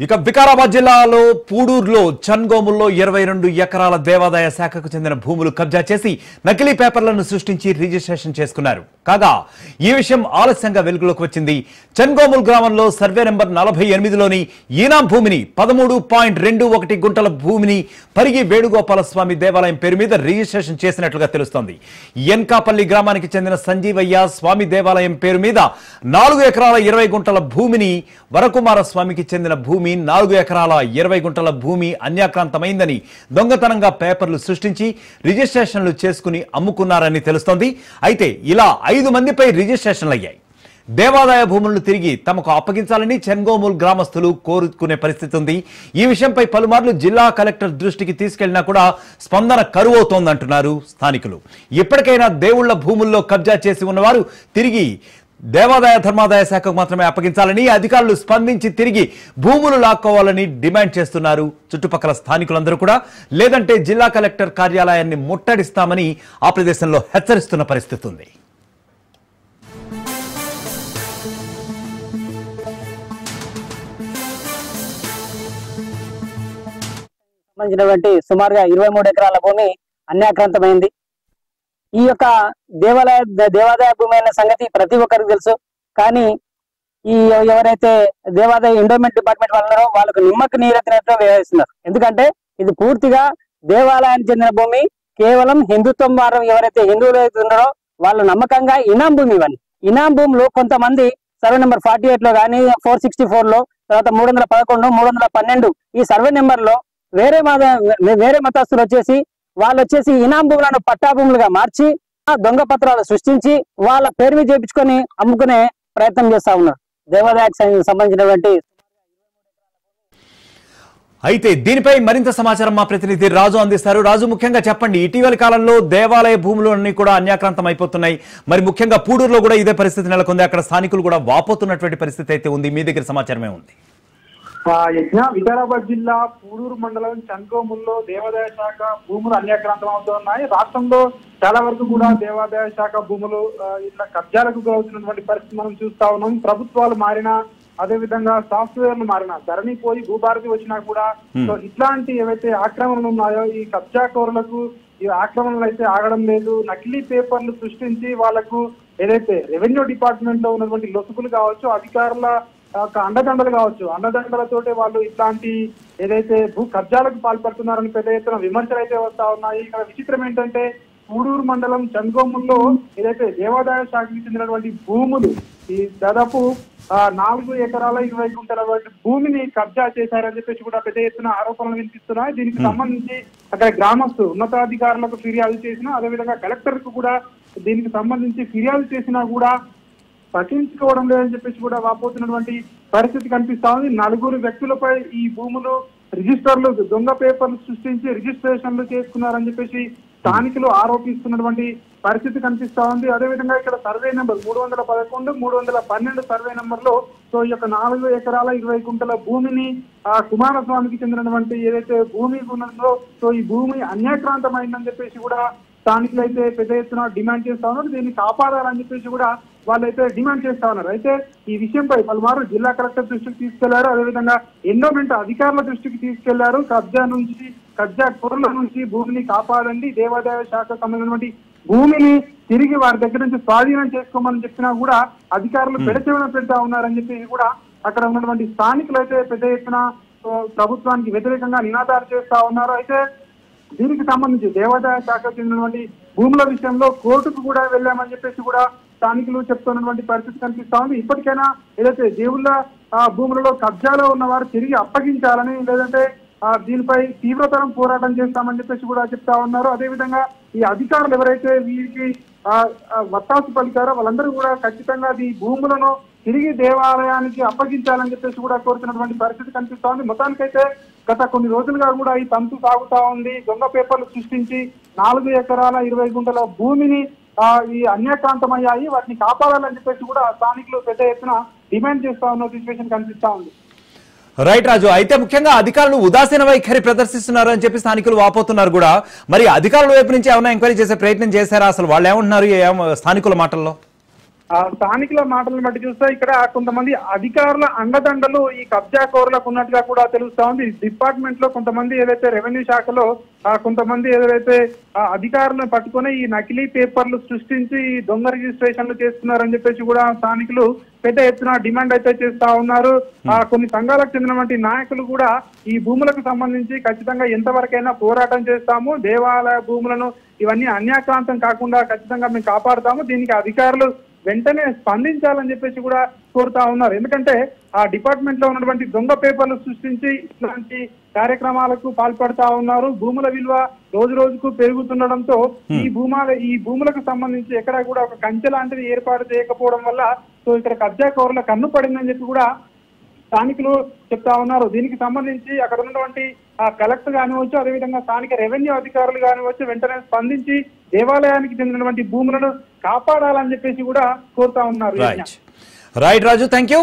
ఇక వికారాబాద్ జిల్లాలో పూడూరులో చన్గోముల్లో 22 ఎకరాల దేవాదాయ శాఖకు చెందిన భూములు కబ్జా చేసి నకిలీ పేపర్లను సృష్టించి రిజిస్ట్రేషన్ చేసుకున్నారు. కాగా ఈ విషయం ఆలస్యంగా వెలుగులోకి వచ్చింది. చన్గోముల్ గ్రామంలో సర్వే నెంబర్ 48లోని ఈనాం భూమిని 13.21 గుంటల భూమిని పరిగి వేణుగోపాల స్వామి దేవాలయం పేరు మీద రిజిస్ట్రేషన్ చేసినట్లుగా తెలుస్తోంది. ఎన్కాపల్లి గ్రామానికి చెందిన సంజీవయ్య స్వామి దేవాలయం పేరు మీద 4 ఎకరాల 20 గుంటల భూమిని వరకుమార స్వామికి చెందిన భూమి 4 ఎకరాల 20 గుంటల భూమి అన్యాక్రాంతమైందని దొంగతనంగా పేపర్లు సృష్టించి రిజిస్ట్రేషన్లు చేసుకుని అమ్ముకున్నారని తెలుస్తోంది. అయితే ఇలా 5 మందిపై రిజిస్ట్రేషన్లు అయ్యాయి. దేవాదాయ భూములను తిరిగి తమకు అప్పగించాలని చన్గోముల్ గ్రామస్తులు కోరుకునే పరిస్థితి ఉంది. ఈ విషయంపై పలుమార్లు జిల్లా కలెక్టర్ దృష్టికి తీసుకెళ్లినా కూడా స్పందన కరువవుతోందంటున్నారు స్థానికులు. ఇప్పటికైనా దేవుళ్ల భూముల్లో కబ్జా చేసి ఉన్నవారు తిరిగి దేవాదాయ ధర్మాదాయ శాఖకు మాత్రమే అప్పగించాలని అధికారులు స్పందించి తిరిగి భూములు లాక్కోవాలని డిమాండ్ చేస్తున్నారు చుట్టుపక్కల స్థానికులందరూ కూడా. లేదంటే జిల్లా కలెక్టర్ కార్యాలయాన్ని ముట్టడిస్తామని ఆ ప్రదేశంలో హెచ్చరిస్తున్న పరిస్థితి ఉంది. సంబంధించినటువంటి సుమారుగా 23 ఎకరాల భూమి అన్యాక్రాంతమైంది. ఈ యొక్క దేవాదాయ భూమి అయిన సంగతి ప్రతి ఒక్కరికి తెలుసు. కానీ ఈ ఎవరైతే దేవాదాయ ఎండోమెంట్ డిపార్ట్మెంట్ వాళ్ళలో వాళ్ళకు నిమ్మకు నీరెత్తినట్లు వ్యవహరిస్తున్నారు. ఎందుకంటే ఇది పూర్తిగా దేవాలయానికి చెందిన భూమి. కేవలం హిందుత్వం వారు ఎవరైతే హిందువులు అయితే ఉన్నారో వాళ్ళు నమ్మకంగా ఇనాం భూమి ఇవ్వండి. ఇనాం భూములు కొంతమంది సర్వే నెంబర్ 48లో కానీ 464లో తర్వాత 311 312 ఈ సర్వే నెంబర్ లో వేరే మతస్థులు వచ్చేసి వాళ్ళు ఇనాం భూములను పట్టా భూములుగా మార్చి దొంగ పత్రాలు సృష్టించి వాళ్ళ పేరు మీద చేయించుకొని అమ్ముకునే ప్రయత్నం చేస్తా ఉన్నారు. దేవాదాయకు సంబంధించినటువంటి అయితే దీనిపై మరింత సమాచారం మా ప్రతినిధి రాజు అందిస్తారు. రాజు, ముఖ్యంగా చెప్పండి, ఇటీవలి కాలంలో దేవాలయ భూములు అన్ని కూడా అన్యాక్రాంతం అయిపోతున్నాయి. మరి ముఖ్యంగా పూడూరులో కూడా ఇదే పరిస్థితి నెలకొంది. అక్కడ స్థానికులు కూడా వాపోతున్నటువంటి పరిస్థితి అయితే ఉంది. మీ దగ్గర సమాచారమే ఉంది. వికారాబాద్ జిల్లా పూడూరు మండలం చన్గోముల్లో దేవాదాయ శాఖ భూములు అన్యాక్రాంతం అవుతున్నాయి. రాష్ట్రంలో చాలా వరకు కూడా దేవాదాయ శాఖ భూములు ఇట్లా కబ్జాలకు గురవుతున్నటువంటి పరిస్థితి మనం చూస్తా ఉన్నాం. ప్రభుత్వాలు మారినా, అదే విధంగా సాఫ్ట్వేర్లు మారినా, ధరణి పోయి భూభారతి వచ్చినా కూడా ఇట్లాంటి ఏవైతే ఆక్రమణలు ఉన్నాయో ఈ కబ్జా కోరులకు ఈ ఆక్రమణలు అయితే ఆగడం లేదు. నకిలీ పేపర్లు సృష్టించి వాళ్లకు ఏదైతే రెవెన్యూ డిపార్ట్మెంట్ లో ఉన్నటువంటి లొసుగులు కావచ్చు, అధికారుల అండదండలు కావచ్చు, అండదండలతోటే వాళ్ళు ఇట్లాంటి ఏదైతే భూ కబ్జాలకు పాల్పడుతున్నారని పెద్ద ఎత్తున విమర్శలు అయితే వస్తా ఉన్నాయి. ఇక్కడ విచిత్రం ఏంటంటే పూడూరు మండలం చన్గోముల్లో ఏదైతే దేవాదాయ శాఖకి చెందినటువంటి భూములు ఈ దాదాపు 4 ఎకరాల 20 గుంటల భూమిని కబ్జా చేశారని చెప్పేసి కూడా పెద్ద ఎత్తున ఆరోపణలు వినిపిస్తున్నాయి. దీనికి సంబంధించి అక్కడ గ్రామస్తులు ఉన్నతాధికారులకు ఫిర్యాదు చేసినా, అదేవిధంగా కలెక్టర్ కు కూడా దీనికి సంబంధించి ఫిర్యాదు చేసినా కూడా పట్టించుకోవడం లేదని చెప్పేసి కూడా వాపోతున్నటువంటి పరిస్థితి కనిపిస్తా ఉంది. 4 వ్యక్తులపై ఈ భూములు రిజిస్టర్లు దొంగ పేపర్లు సృష్టించి రిజిస్ట్రేషన్లు చేసుకున్నారని చెప్పేసి స్థానికులు ఆరోపిస్తున్నటువంటి పరిస్థితి కనిపిస్తా ఉంది. అదేవిధంగా ఇక్కడ సర్వే నెంబర్ 311 312 సర్వే నెంబర్ లో ఈ యొక్క 4 ఎకరాల 20 గుంటల భూమిని కుమారస్వామికి చెందినటువంటి ఏదైతే భూమి ఉన్నదో ఈ భూమి అన్యాక్రాంతమైందని చెప్పేసి కూడా స్థానికులు అయితే పెద్ద ఎత్తున డిమాండ్ చేస్తా ఉన్నారు. దీన్ని కాపాడాలని చెప్పేసి కూడా వాళ్ళైతే డిమాండ్ చేస్తా ఉన్నారు. అయితే ఈ విషయంపై పలుమారు జిల్లా కలెక్టర్ దృష్టికి తీసుకెళ్లారు, అదేవిధంగా ఎండోమెంట్ అధికారుల దృష్టికి తీసుకెళ్లారు. కబ్జా కోరుల నుంచి భూమిని కాపాడండి, దేవాదాయ శాఖకు సంబంధించినటువంటి భూమిని తిరిగి వారి దగ్గర నుంచి స్వాధీనం చేసుకోమని చెప్పినా కూడా అధికారులు పెడచెవిన పెడతా ఉన్నారని చెప్పేసి కూడా అక్కడ ఉన్నటువంటి స్థానికులు అయితే పెద్ద ఎత్తున ప్రభుత్వానికి వ్యతిరేకంగా నినాదాలు చేస్తా ఉన్నారు. అయితే దీనికి సంబంధించి దేవాదాయ శాఖకు చెందినటువంటి భూముల విషయంలో కోర్టుకు కూడా వెళ్ళామని చెప్పేసి కూడా స్థానికులు చెప్తున్నటువంటి పరిస్థితి కనిపిస్తా ఉంది. ఇప్పటికైనా ఏదైతే దేవుళ్ళ భూములలో కబ్జాలో ఉన్న వారు తిరిగి అప్పగించాలని, లేదంటే దీనిపై తీవ్రతరం పోరాటం చేస్తామని చెప్పేసి కూడా చెప్తా ఉన్నారు. అదేవిధంగా ఈ అధికారులు ఎవరైతే వీరికి వత్తాసు పలికారో వాళ్ళందరూ కూడా ఖచ్చితంగా ఈ భూములను తిరిగి దేవాలయానికి అప్పగించాలని చెప్పేసి కూడా కోరుతున్నటువంటి పరిస్థితి కనిపిస్తా ఉంది. మొత్తానికైతే గత కొన్ని రోజులుగా కూడా ఈ తంతు సాగుతా ఉంది. దొంగ పేపర్లు సృష్టించి 4 ఎకరాల 20 గుంటల భూమిని ఈ అన్యాక్రాంతమయ్యాయి, వాటిని కాపాడాలని చెప్పేసి కూడా స్థానికులు పెద్ద ఎత్తున డిమాండ్ చేస్తా ఉన్న సిచ్యువేషన్ కనిపిస్తా ఉంది. రైట్ రాజు, అయితే ముఖ్యంగా అధికారులు ఉదాసీన వైఖరి ప్రదర్శిస్తున్నారు అని చెప్పి స్థానికులు వాపోతున్నారు కూడా. మరి అధికారుల వైపు నుంచి ఏమైనా ఎంక్వైరీ చేసే ప్రయత్నం చేశారా? అసలు వాళ్ళు ఏమంటున్నారు స్థానికుల మాటల్లో? స్థానికుల మాటలను బట్టి చూస్తే ఇక్కడ కొంతమంది అధికారుల అండదండలు ఈ కబ్జా కోరులకు ఉన్నట్టుగా కూడా తెలుస్తా ఉంది. డిపార్ట్మెంట్ లో కొంతమంది ఏదైతే రెవెన్యూ శాఖలో కొంతమంది ఏదైతే అధికారులను పట్టుకొని ఈ నకిలీ పేపర్లు సృష్టించి దొంగ రిజిస్ట్రేషన్లు చేస్తున్నారని చెప్పేసి కూడా స్థానికులు పెద్ద ఎత్తున డిమాండ్ అయితే చేస్తా ఉన్నారు. కొన్ని సంఘాలకు చెందినటువంటి నాయకులు కూడా ఈ భూములకు సంబంధించి ఖచ్చితంగా ఎంతవరకైనా పోరాటం చేస్తాము, దేవాలయ భూములను ఇవన్నీ అన్యాక్రాంతం కాకుండా ఖచ్చితంగా మేము కాపాడుతాము, దీనికి అధికారులు వెంటనే స్పందించాలని చెప్పేసి కూడా కోరుతా ఉన్నారు. ఎందుకంటే ఆ డిపార్ట్మెంట్ లో ఉన్నటువంటి దొంగ పేపర్లు సృష్టించి ఇలాంటి కార్యక్రమాలకు పాల్పడతా ఉన్నారు. భూముల విలువ రోజు రోజుకు పెరుగుతుండడంతో ఈ భూములకు సంబంధించి ఎక్కడ కూడా ఒక కంచె లాంటిది ఏర్పాటు చేయకపోవడం వల్ల సో ఇక్కడ కబ్జా కోరుల కన్ను పడిందని చెప్పి కూడా స్థానికులు చెప్తా ఉన్నారు. దీనికి సంబంధించి అక్కడ ఉన్నటువంటి కలెక్టర్ కానివచ్చు, అదేవిధంగా స్థానిక రెవెన్యూ అధికారులు కానివచ్చు వెంటనే స్పందించి దేవాలయానికి చెందినటువంటి భూములను కాపాడాలని చెప్పేసి కూడా కోరుతా ఉన్నారు. Right Raju, thank you.